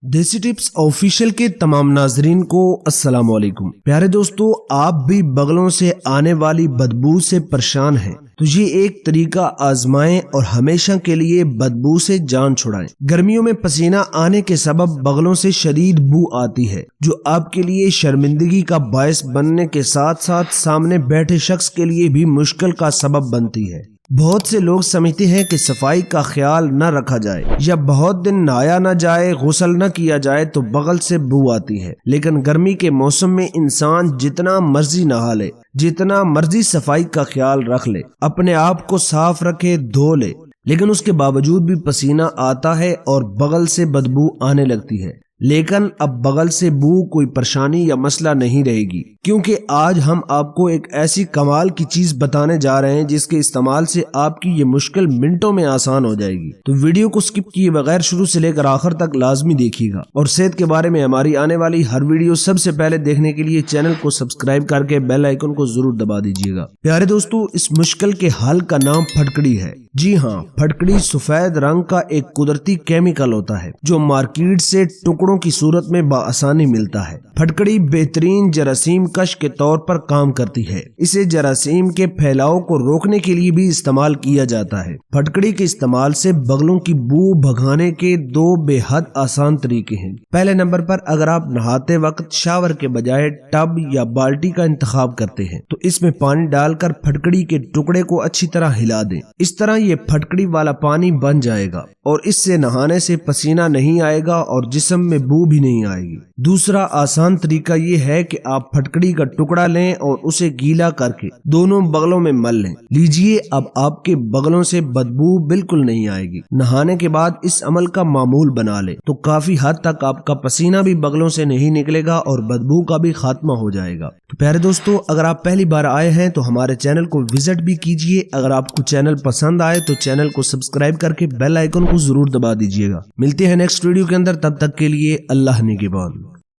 देसी tips official के तमाम नाजरीन को अस्सलाम वालेकुम। प्यारे दोस्तों, आप भी बगलों से आने वाली बदबू से परेशान हैं तो ये एक तरीका आजमाएं और हमेशा के लिए बदबू से जान छुड़ाएं। गर्मियों में पसीना आने के सबब बगलों से शदीद बू आती है जो आपके लिए शर्मिंदगी का बायस बनने के साथ साथ सामने बैठे शख्स के लिए भी मुश्किल का सबब बनती है। बहुत से लोग समझते हैं कि सफाई का ख्याल न रखा जाए या बहुत दिन नहाया न जाए, गुस्ल न किया जाए तो बगल से बू आती है। लेकिन गर्मी के मौसम में इंसान जितना मर्जी नहा ले, जितना मर्जी सफाई का ख्याल रख ले, अपने आप को साफ रखे, धो ले, लेकिन उसके बावजूद भी पसीना आता है और बगल से बदबू आने लगती है। लेकिन अब बगल से बू कोई परेशानी या मसला नहीं रहेगी, क्योंकि आज हम आपको एक ऐसी कमाल की चीज बताने जा रहे हैं जिसके इस्तेमाल से आपकी ये मुश्किल मिनटों में आसान हो जाएगी। तो वीडियो को स्किप किए बगैर शुरू से लेकर आखिर तक लाजमी देखिएगा और सेहत के बारे में हमारी आने वाली हर वीडियो सबसे पहले देखने के लिए चैनल को सब्सक्राइब करके बेल आइकन को जरूर दबा दीजिएगा। प्यारे दोस्तों, इस मुश्किल के हल का नाम फटकड़ी है। जी हाँ, फटकड़ी सफेद रंग का एक कुदरती केमिकल होता है जो मार्केट से टुकड़ों की सूरत में बआसानी मिलता है। फटकड़ी बेहतरीन जरासीम कश के तौर पर काम करती है। इसे जरासीम के फैलाव को रोकने के लिए भी इस्तेमाल किया जाता है। फटकड़ी के इस्तेमाल से बगलों की बू भगाने के दो बेहद आसान तरीके हैं। पहले नंबर पर, अगर आप नहाते वक्त शावर के बजाय टब या बाल्टी का इंतखाब करते हैं तो इसमें पानी डालकर फटकड़ी के टुकड़े को अच्छी तरह हिला दें। इस तरह ये फटकड़ी वाला पानी बन जाएगा और इससे नहाने से पसीना नहीं आएगा और जिस्म में बू भी नहीं आएगी। दूसरा आसान तरीका ये है कि आप फटकड़ी का टुकड़ा लें और उसे गीला करके दोनों बगलों में मल लें। लीजिए, अब आपके बगलों से बदबू बिल्कुल नहीं आएगी। नहाने के बाद इस अमल का मामूल बना ले तो काफी हद तक आपका पसीना भी बगलों से नहीं निकलेगा और बदबू का भी खात्मा हो जाएगा। तो प्यारे दोस्तों, अगर आप पहली बार आए हैं तो हमारे चैनल को विजिट भी कीजिए। अगर आपको चैनल पसंद आए तो चैनल को सब्सक्राइब करके बेल आइकन को जरूर दबा दीजिएगा। मिलते हैं नेक्स्ट वीडियो के अंदर, तब तक के लिए अल्लाह निगहबान।